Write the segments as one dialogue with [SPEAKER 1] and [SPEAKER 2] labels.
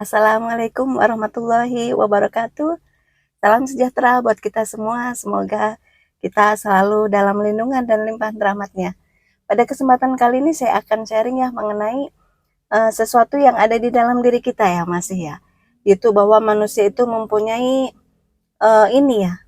[SPEAKER 1] Assalamualaikum warahmatullahi wabarakatuh. Salam sejahtera buat kita semua. Semoga kita selalu dalam lindungan dan limpahan rahmatnya. Pada kesempatan kali ini saya akan sharing ya mengenai sesuatu yang ada di dalam diri kita ya masih ya. Itu bahwa manusia itu mempunyai ini ya,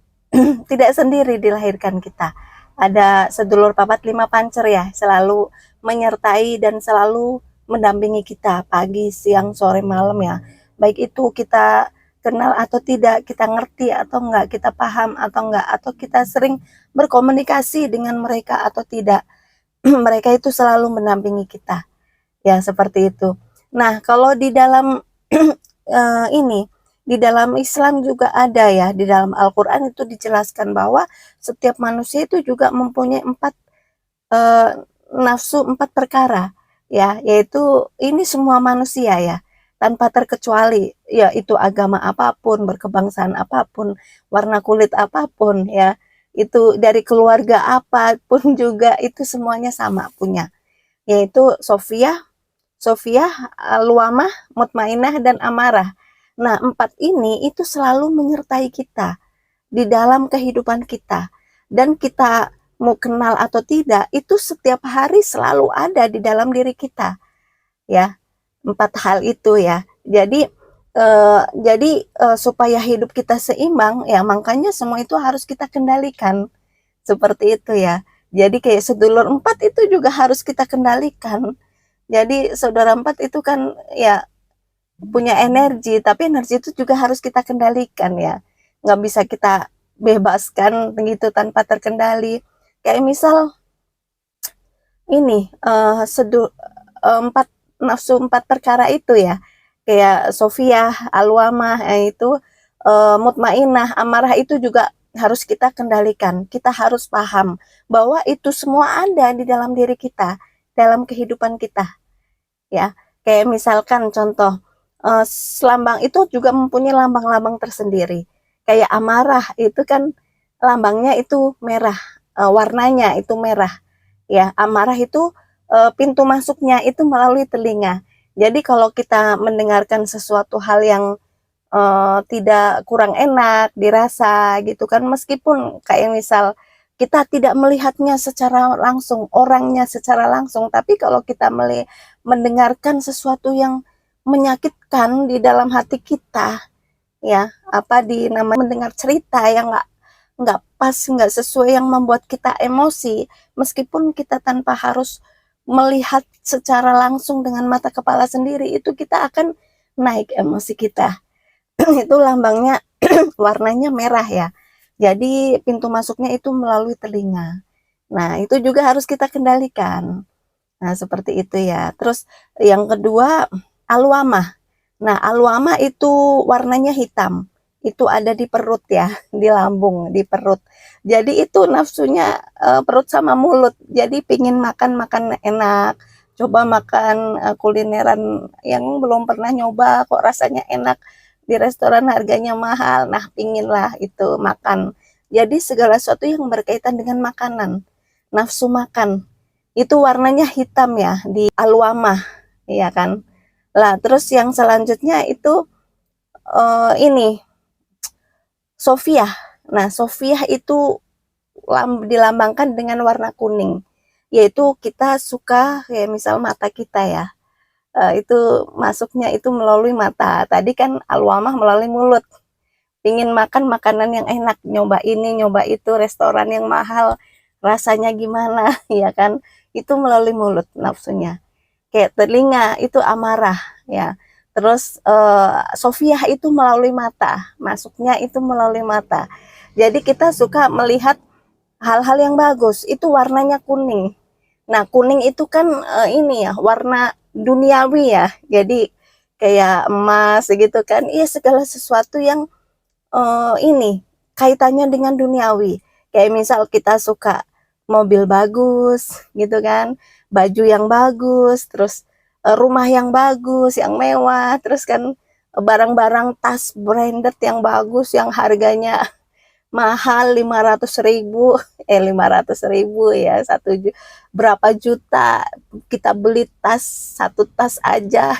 [SPEAKER 1] tidak sendiri dilahirkan kita. Ada sedulur papat lima pancer ya, selalu menyertai dan selalu mendampingi kita pagi, siang, sore, malam ya. Baik itu kita kenal atau tidak, kita ngerti atau enggak, kita paham atau enggak, atau kita sering berkomunikasi dengan mereka atau tidak. Mereka itu selalu mendampingi kita. Ya, seperti itu. Nah, kalau di dalam ini di dalam Islam juga ada ya, di dalam Al-Qur'an itu dijelaskan bahwa setiap manusia itu juga mempunyai eee, nafsu, 4 perkara ya, yaitu ini semua manusia ya, tanpa terkecuali, yaitu agama apapun, berkebangsaan apapun, warna kulit apapun ya, itu dari keluarga apapun juga itu semuanya sama punya, yaitu Sofiyah, Luamah, Mutmainah, dan Amarah. Nah, 4 ini itu selalu menyertai kita di dalam kehidupan kita. Dan kita mau kenal atau tidak, itu setiap hari selalu ada di dalam diri kita. Ya, 4 hal itu ya. Jadi supaya hidup kita seimbang, ya makanya semua itu harus kita kendalikan. Seperti itu ya. Jadi kayak sedulur 4 itu juga harus kita kendalikan. Jadi saudara 4 itu kan ya punya energi, tapi energi itu juga harus kita kendalikan ya. Nggak bisa kita bebaskan begitu tanpa terkendali. Kayak misal ini empat nafsu, 4 perkara itu ya. Kayak Sofia, Alwamah itu mutmainah, amarah itu juga harus kita kendalikan. Kita harus paham bahwa itu semua ada di dalam diri kita, dalam kehidupan kita ya. Kayak misalkan contoh, lambang itu juga mempunyai lambang-lambang tersendiri. Kayak amarah itu kan lambangnya itu merah, warnanya itu merah ya. Amarah itu pintu masuknya itu melalui telinga. Jadi kalau kita mendengarkan sesuatu hal yang tidak kurang enak dirasa gitu kan, meskipun kayak misal kita tidak melihatnya secara langsung, orangnya secara langsung, tapi kalau kita mendengarkan sesuatu yang menyakitkan di dalam hati kita ya, apa di nama mendengar cerita yang nggak pas, nggak sesuai, yang membuat kita emosi, meskipun kita tanpa harus melihat secara langsung dengan mata kepala sendiri, itu kita akan naik emosi kita. Itu lambangnya warnanya merah ya. Jadi pintu masuknya itu melalui telinga. Nah, itu juga harus kita kendalikan. Nah, seperti itu ya. Terus yang kedua, alwamah. Nah, alwamah itu warnanya hitam. Itu ada di perut ya, di lambung, di perut. Jadi itu nafsunya perut sama mulut. Jadi pingin makan makan enak, coba makan kulineran yang belum pernah nyoba, kok rasanya enak di restoran harganya mahal. Nah, pinginlah itu makan. Jadi segala sesuatu yang berkaitan dengan makanan, nafsu makan, itu warnanya hitam ya di alwamah, ya kan. Lah, terus yang selanjutnya itu ini Sofiah. Nah, Sofiah itu dilambangkan dengan warna kuning, yaitu kita suka kayak misal mata kita ya. Itu masuknya itu melalui mata. Tadi kan alwamah melalui mulut. Pingin makan makanan yang enak, nyoba ini, nyoba itu, restoran yang mahal, rasanya gimana, ya kan? Itu melalui mulut nafsunya. Kayak telinga itu amarah ya. Terus Sofiah itu melalui mata, masuknya itu melalui mata. Jadi kita suka melihat hal-hal yang bagus, itu warnanya kuning. Nah, kuning itu kan ini ya, warna duniawi ya. Jadi kayak emas gitu kan. Iya, segala sesuatu yang ini kaitannya dengan duniawi. Kayak misal kita suka mobil bagus gitu kan, baju yang bagus, terus rumah yang bagus, yang mewah, terus kan barang-barang tas branded yang bagus, yang harganya mahal 500.000, 500.000 ya, berapa juta kita beli tas, satu tas aja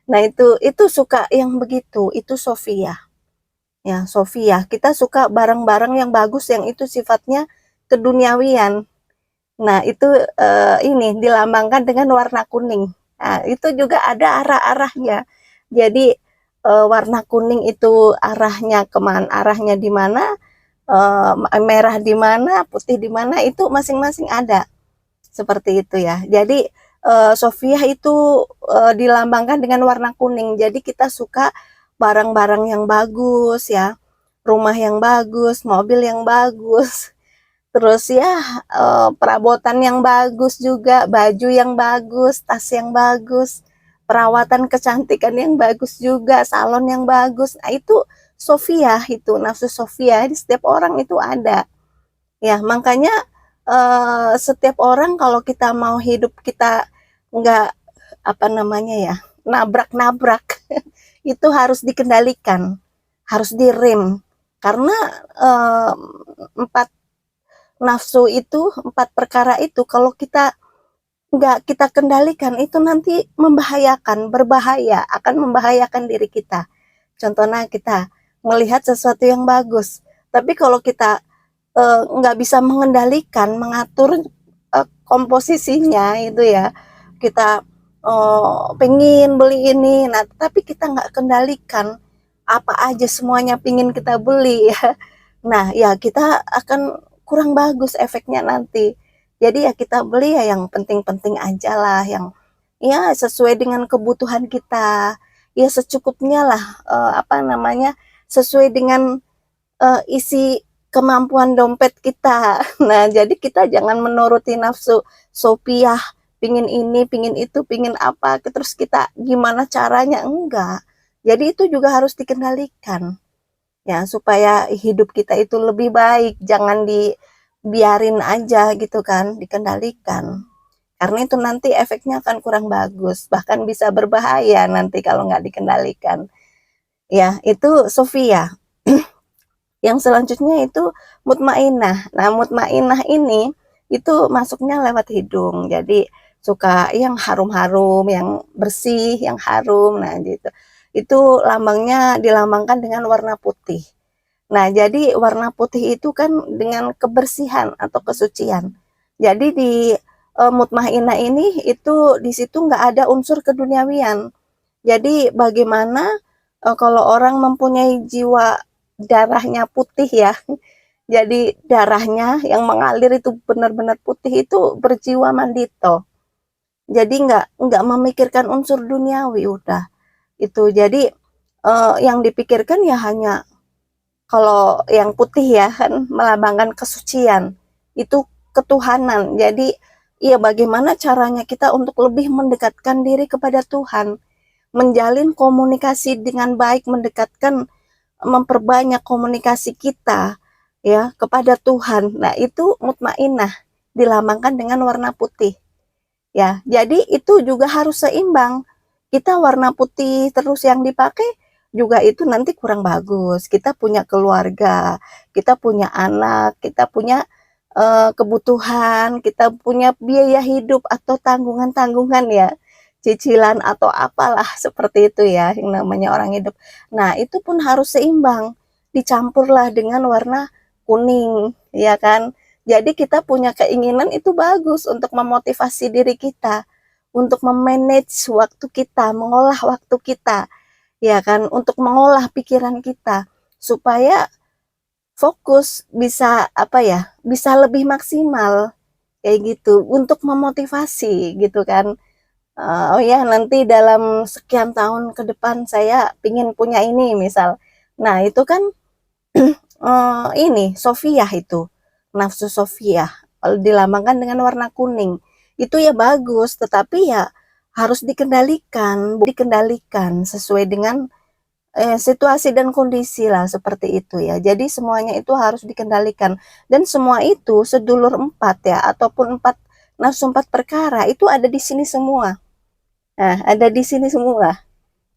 [SPEAKER 1] Nah, itu suka yang begitu, itu Sofia. Ya, Sofia. Kita suka barang-barang yang bagus yang itu sifatnya keduniawian. Nah, itu ini dilambangkan dengan warna kuning. Nah, itu juga ada arah-arahnya. Jadi warna kuning itu arahnya kemana? Arahnya di mana? Merah di mana? Putih di mana? Itu masing-masing ada. Seperti itu ya. Jadi Sofia itu dilambangkan dengan warna kuning. Jadi kita suka barang-barang yang bagus ya, rumah yang bagus, mobil yang bagus, terus ya perabotan yang bagus juga, baju yang bagus, tas yang bagus, perawatan kecantikan yang bagus juga, salon yang bagus. Nah, itu Sofia, itu nafsu Sofia di setiap orang itu ada. Ya, makanya setiap orang kalau kita mau hidup kita nggak apa namanya ya, nabrak-nabrak, itu harus dikendalikan, harus direm. Karena eh, empat nafsu itu, empat perkara itu kalau kita nggak kita kendalikan itu nanti membahayakan, berbahaya, akan membahayakan diri kita. Contohnya kita melihat sesuatu yang bagus, tapi kalau kita nggak bisa mengendalikan, mengatur komposisinya itu ya, kita pengen beli ini, nah tapi kita nggak kendalikan, apa aja semuanya pingin kita beli ya. Nah ya kita akan kurang bagus efeknya nanti. Jadi ya kita beli ya yang penting-penting aja lah, yang ya sesuai dengan kebutuhan kita, ya secukupnya lah, apa namanya, sesuai dengan isi kemampuan dompet kita. Nah, jadi kita jangan menuruti nafsu sopiah, pingin ini, pingin itu, pingin apa, terus kita gimana caranya, enggak. Jadi itu juga harus dikendalikan, ya, supaya hidup kita itu lebih baik, jangan dibiarin aja gitu kan, dikendalikan. Karena itu nanti efeknya akan kurang bagus, bahkan bisa berbahaya nanti kalau nggak dikendalikan. Ya, itu Sofia. Yang selanjutnya itu mutmainah. Nah, mutmainah ini itu masuknya lewat hidung. Jadi suka yang harum-harum, yang bersih, yang harum. Nah, gitu. Itu lambangnya dilambangkan dengan warna putih. Nah, jadi warna putih itu kan dengan kebersihan atau kesucian. Jadi di mutmainah ini itu di situ nggak ada unsur keduniawian. Jadi bagaimana kalau orang mempunyai jiwa darahnya putih ya, jadi darahnya yang mengalir itu benar-benar putih, itu berjiwa mandito. Jadi nggak memikirkan unsur duniawi udah itu. Jadi yang dipikirkan ya hanya kalau yang putih ya kan melambangkan kesucian, itu ketuhanan. Jadi ya bagaimana caranya kita untuk lebih mendekatkan diri kepada Tuhan, menjalin komunikasi dengan baik, memperbanyak komunikasi kita ya kepada Tuhan. Nah, itu mutmainah dilambangkan dengan warna putih. Ya, jadi itu juga harus seimbang. Kita warna putih terus yang dipakai juga itu nanti kurang bagus. Kita punya keluarga, kita punya anak, kita punya kebutuhan, kita punya biaya hidup atau tanggungan-tanggungan ya, cicilan atau apalah seperti itu ya yang namanya orang hidup. Nah, itu pun harus seimbang, dicampurlah dengan warna kuning, ya kan? Jadi kita punya keinginan itu bagus untuk memotivasi diri kita, untuk memanage waktu kita, mengolah waktu kita, ya kan? Untuk mengolah pikiran kita supaya fokus, bisa apa ya? Bisa lebih maksimal kayak gitu untuk memotivasi gitu kan. Oh ya nanti dalam sekian tahun ke depan saya pingin punya ini misal. Nah itu kan ini Sofia itu, nafsu Sofia dilambangkan dengan warna kuning. Itu ya bagus, tetapi ya harus dikendalikan sesuai dengan situasi dan kondisi lah seperti itu ya. Jadi semuanya itu harus dikendalikan, dan semua itu sedulur empat ya, ataupun empat nafsu, empat perkara itu ada di sini semua. Nah, ada di sini semua.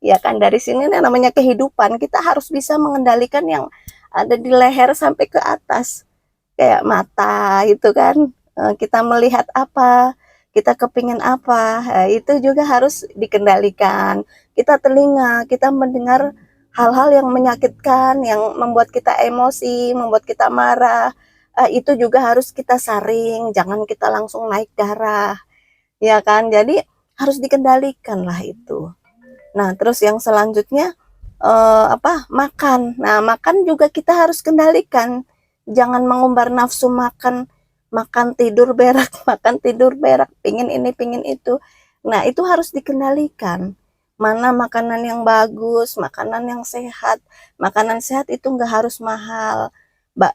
[SPEAKER 1] Ya kan, dari sini nih namanya kehidupan, kita harus bisa mengendalikan yang ada di leher sampai ke atas. Kayak mata itu kan, kita melihat apa, kita kepingin apa, itu juga harus dikendalikan. Kita telinga, kita mendengar hal-hal yang menyakitkan, yang membuat kita emosi, membuat kita marah, itu juga harus kita saring, jangan kita langsung naik darah, ya kan? Jadi harus dikendalikan lah itu. Nah, terus yang selanjutnya makan. Nah, makan juga kita harus kendalikan. Jangan mengumbar nafsu makan, makan tidur berak, makan tidur berak, pingin ini, pingin itu. Nah, itu harus dikendalikan. Mana makanan yang bagus, makanan yang sehat. Makanan sehat itu nggak harus mahal.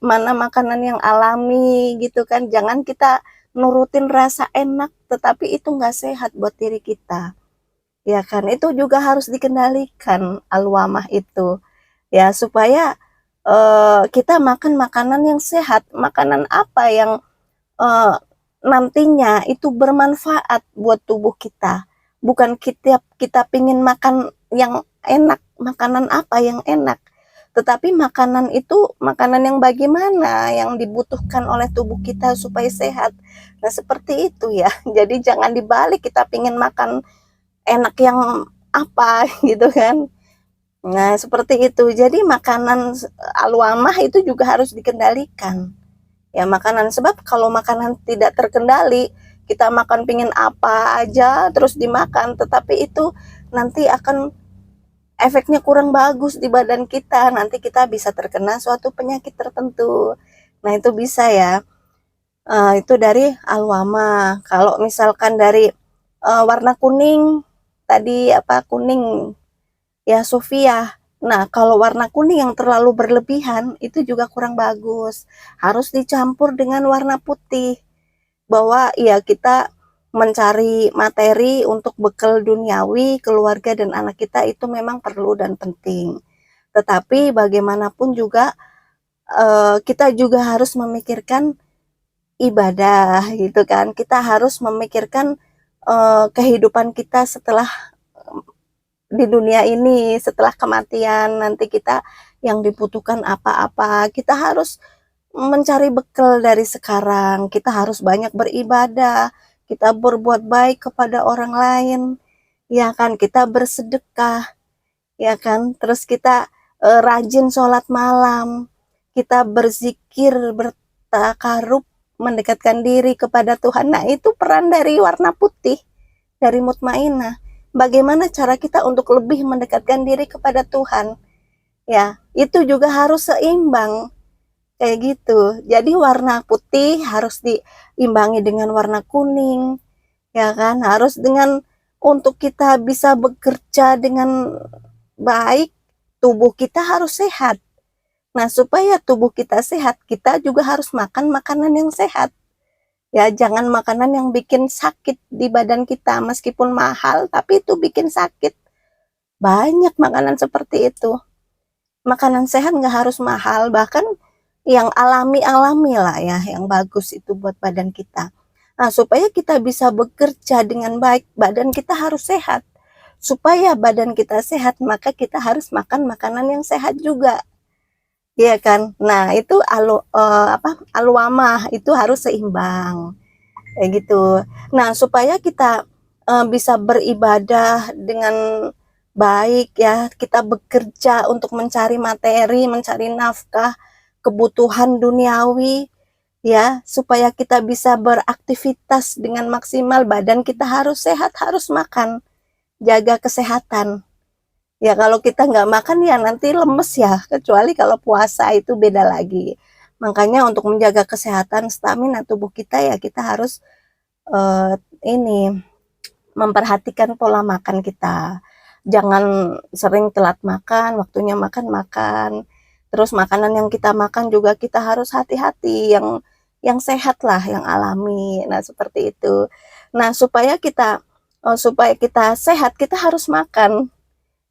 [SPEAKER 1] Mana makanan yang alami gitu kan. Jangan kita nurutin rasa enak, tetapi itu nggak sehat buat diri kita. Ya kan, itu juga harus dikendalikan alwamah itu. Ya, supaya kita makan makanan yang sehat, makanan apa yang eh, nantinya itu bermanfaat buat tubuh kita. Bukan kita kita pingin makan yang enak, makanan apa yang enak. Tetapi makanan itu makanan yang bagaimana yang dibutuhkan oleh tubuh kita supaya sehat. Nah, seperti itu ya. Jadi jangan dibalik kita pingin makan enak yang apa gitu kan. Nah, seperti itu. Jadi makanan alwamah itu juga harus dikendalikan. Ya, makanan sebab kalau makanan tidak terkendali, kita makan pingin apa aja terus dimakan, tetapi itu nanti akan efeknya kurang bagus di badan kita. Nanti kita bisa terkena suatu penyakit tertentu. Nah, itu bisa ya. Itu dari alwamah. Kalau misalkan dari warna kuning tadi apa kuning ya Sofia. Nah, kalau warna kuning yang terlalu berlebihan itu juga kurang bagus. Harus dicampur dengan warna putih. Bahwa ya kita mencari materi untuk bekal duniawi, keluarga dan anak kita itu memang perlu dan penting. Tetapi bagaimanapun juga kita juga harus memikirkan ibadah gitu kan. Kita harus memikirkan kehidupan kita setelah di dunia ini, setelah kematian nanti kita yang dibutuhkan apa-apa. Kita harus mencari bekal dari sekarang. Kita harus banyak beribadah, kita berbuat baik kepada orang lain, ya kan? Kita bersedekah, ya kan? Terus kita rajin sholat malam, kita berzikir, bertakarub, mendekatkan diri kepada Tuhan. Nah, itu peran dari warna putih, dari mutmainah. Bagaimana cara kita untuk lebih mendekatkan diri kepada Tuhan? Ya, itu juga harus seimbang kayak gitu. Jadi warna putih harus diimbangi dengan warna kuning, ya kan? Harus dengan untuk kita bisa bekerja dengan baik, tubuh kita harus sehat. Nah, supaya tubuh kita sehat, kita juga harus makan makanan yang sehat. Ya, jangan makanan yang bikin sakit di badan kita, meskipun mahal, tapi itu bikin sakit. Banyak makanan seperti itu. Makanan sehat nggak harus mahal, bahkan yang alami-alami lah ya, yang bagus itu buat badan kita. Nah, supaya kita bisa bekerja dengan baik, badan kita harus sehat. Supaya badan kita sehat, maka kita harus makan makanan yang sehat juga. Iya kan? Nah, itu alwamah itu harus seimbang. Kayak gitu. Nah, supaya kita bisa beribadah dengan baik ya, kita bekerja untuk mencari materi, mencari nafkah, kebutuhan duniawi ya, supaya kita bisa beraktivitas dengan maksimal, badan kita harus sehat, harus makan, jaga kesehatan. Ya kalau kita nggak makan ya nanti lemes ya, kecuali kalau puasa itu beda lagi. Makanya untuk menjaga kesehatan stamina tubuh kita ya kita harus ini memperhatikan pola makan kita. Jangan sering telat makan, waktunya makan. Terus makanan yang kita makan juga kita harus hati-hati, yang sehat lah, yang alami. Nah, seperti itu. Nah, supaya kita sehat, kita harus makan.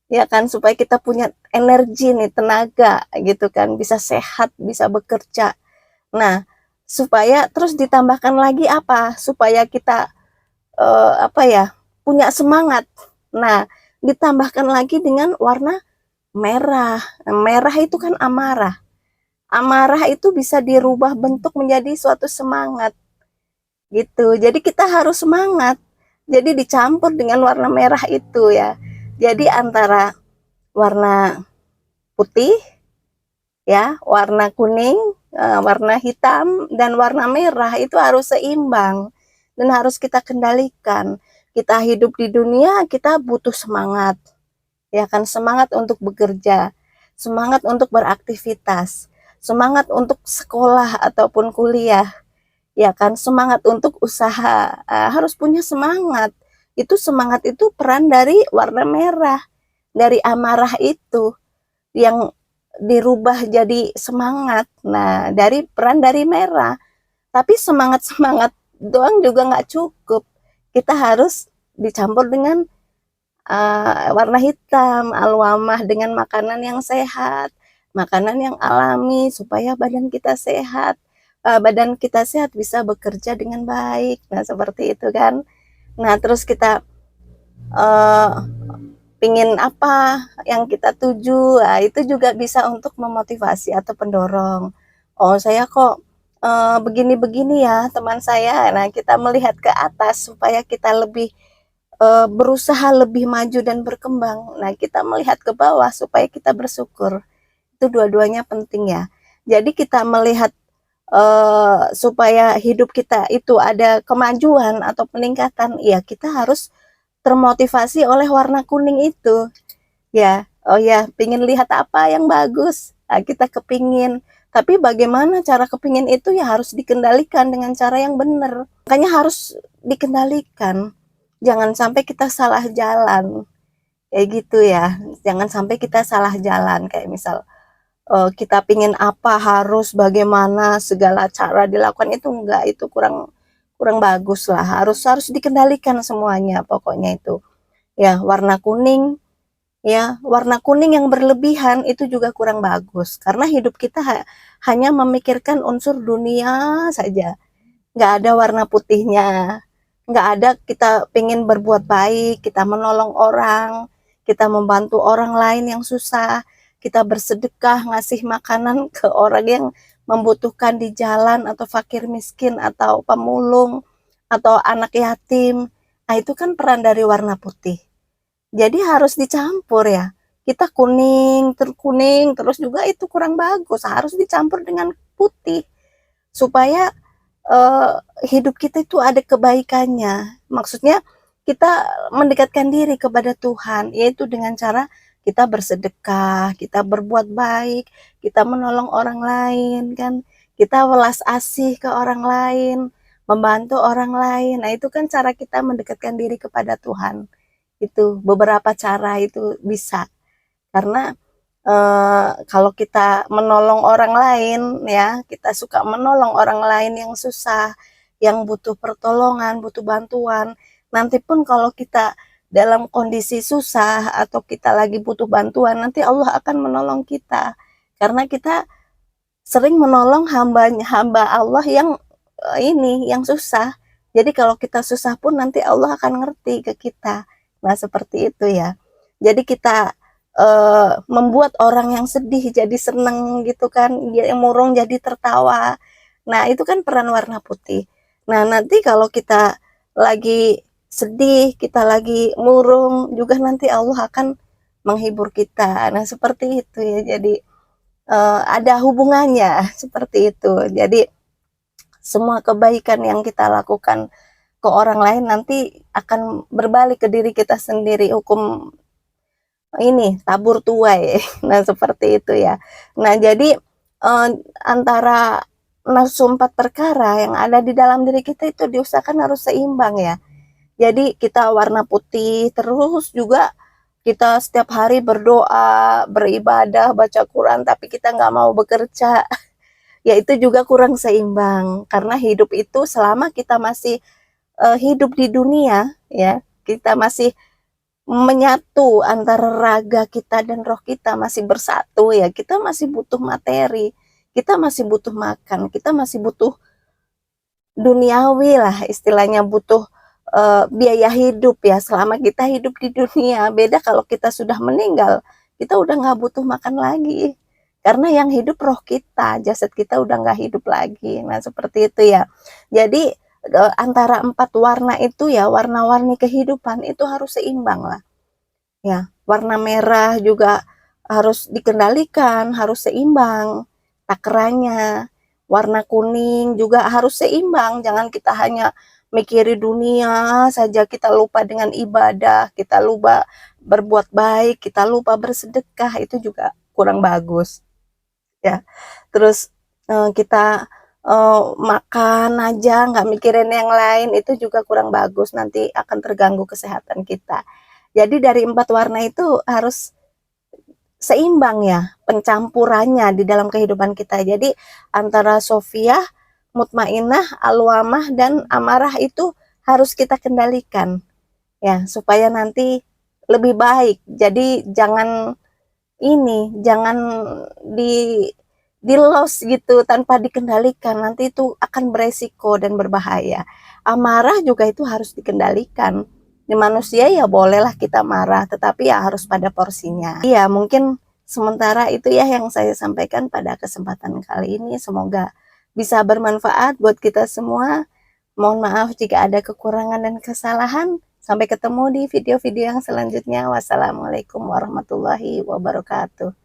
[SPEAKER 1] Ya kan, supaya kita punya energi nih, tenaga gitu kan, bisa sehat, bisa bekerja. Nah, supaya terus ditambahkan lagi apa? Supaya kita punya semangat. Nah, ditambahkan lagi dengan warna merah. Nah, merah itu kan amarah. Amarah itu bisa dirubah bentuk menjadi suatu semangat. gitu. Jadi kita harus semangat. Jadi dicampur dengan warna merah itu ya. Jadi antara warna putih ya, warna kuning, warna hitam dan warna merah itu harus seimbang dan harus kita kendalikan. Kita hidup di dunia, kita butuh semangat. Ya kan, semangat untuk bekerja, semangat untuk beraktivitas, semangat untuk sekolah ataupun kuliah, ya kan, semangat untuk usaha, harus punya semangat. Itu semangat itu peran dari warna merah, dari amarah itu yang dirubah jadi semangat. Nah, dari peran dari merah. Tapi semangat-semangat doang juga nggak cukup. Kita harus dicampur dengan warna hitam, alwamah dengan makanan yang sehat, makanan yang alami supaya badan kita sehat. Badan kita sehat bisa bekerja dengan baik. Nah, seperti itu kan. Nah, terus kita uh, pingin apa yang kita tuju, nah, itu juga bisa untuk memotivasi atau pendorong. Oh, saya kok begini-begini ya teman saya. Nah, kita melihat ke atas supaya kita lebih berusaha lebih maju dan berkembang. Nah, kita melihat ke bawah supaya kita bersyukur. Itu dua-duanya penting ya. Jadi kita melihat supaya hidup kita itu ada kemajuan atau peningkatan, ya kita harus termotivasi oleh warna kuning itu. Ya, oh ya, pingin lihat apa yang bagus. Nah, kita kepingin. Tapi bagaimana cara kepingin itu ya harus dikendalikan dengan cara yang benar. Makanya harus dikendalikan. Jangan sampai kita salah jalan. Kayak gitu ya. Jangan sampai kita salah jalan. Kayak misal kita pingin apa harus bagaimana segala cara dilakukan itu enggak. Itu kurang kurang bagus lah. Harus dikendalikan semuanya pokoknya itu. Ya, warna kuning ya, warna kuning yang berlebihan itu juga kurang bagus karena hidup kita hanya memikirkan unsur dunia saja, nggak ada warna putihnya, nggak ada kita pengen berbuat baik, kita menolong orang, kita membantu orang lain yang susah, kita bersedekah ngasih makanan ke orang yang membutuhkan di jalan atau fakir miskin atau pemulung atau anak yatim. Nah, itu kan peran dari warna putih. Jadi harus dicampur ya. Kita kuning terus juga itu kurang bagus. Harus dicampur dengan putih supaya uh, hidup kita itu ada kebaikannya. Maksudnya kita mendekatkan diri kepada Tuhan, yaitu dengan cara kita bersedekah, kita berbuat baik, kita menolong orang lain kan, kita welas asih ke orang lain, membantu orang lain. Nah, itu kan cara kita mendekatkan diri kepada Tuhan. Itu beberapa cara itu bisa. Karena kalau kita menolong orang lain ya, kita suka menolong orang lain yang susah, yang butuh pertolongan, butuh bantuan. Nanti pun kalau kita dalam kondisi susah atau kita lagi butuh bantuan, nanti Allah akan menolong kita. Karena kita sering menolong hamba Allah yang yang susah. Jadi kalau kita susah pun nanti Allah akan ngerti ke kita. Nah, seperti itu ya. Jadi kita membuat orang yang sedih jadi seneng gitu kan, yang murung jadi tertawa. Nah, itu kan peran warna putih. Nah, nanti kalau kita lagi sedih, kita lagi murung, juga nanti Allah akan menghibur kita. Nah, seperti itu ya. Jadi ada hubungannya seperti itu. Jadi semua kebaikan yang kita lakukan ke orang lain nanti akan berbalik ke diri kita sendiri, hukum ini tabur tuai. Nah, seperti itu ya. Nah, jadi antara nafsu 4 perkara yang ada di dalam diri kita itu diusahakan harus seimbang ya. Jadi kita warna putih, terus juga kita setiap hari berdoa, beribadah, baca Quran, tapi kita nggak mau bekerja. Ya, itu juga kurang seimbang. Karena hidup itu selama kita masih hidup di dunia ya, kita masih menyatu antara raga kita dan roh kita masih bersatu ya, kita masih butuh materi, kita masih butuh makan, kita masih butuh duniawi lah istilahnya, butuh biaya hidup ya selama kita hidup di dunia. Beda kalau kita sudah meninggal, kita udah nggak butuh makan lagi karena yang hidup roh kita, jasad kita udah nggak hidup lagi. Nah, seperti itu ya. Jadi antara 4 warna itu ya, warna-warni kehidupan itu harus seimbang lah. Ya, warna merah juga harus dikendalikan, harus seimbang takeranya. Warna kuning juga harus seimbang, jangan kita hanya mikiri dunia saja, kita lupa dengan ibadah, kita lupa berbuat baik, kita lupa bersedekah, itu juga kurang bagus ya. Terus kita makan aja nggak mikirin yang lain, itu juga kurang bagus, nanti akan terganggu kesehatan kita. Jadi dari 4 warna itu harus seimbang ya pencampurannya di dalam kehidupan kita. Jadi antara Sofiyah, mutmainah, alwamah, dan amarah itu harus kita kendalikan ya, supaya nanti lebih baik. Jadi jangan di los gitu tanpa dikendalikan, nanti itu akan beresiko dan berbahaya. Amarah juga itu harus dikendalikan. Di manusia ya bolehlah kita marah, tetapi ya harus pada porsinya. Iya, mungkin sementara itu ya yang saya sampaikan pada kesempatan kali ini. Semoga bisa bermanfaat buat kita semua. Mohon maaf jika ada kekurangan dan kesalahan. Sampai ketemu di video-video yang selanjutnya. Wassalamualaikum warahmatullahi wabarakatuh.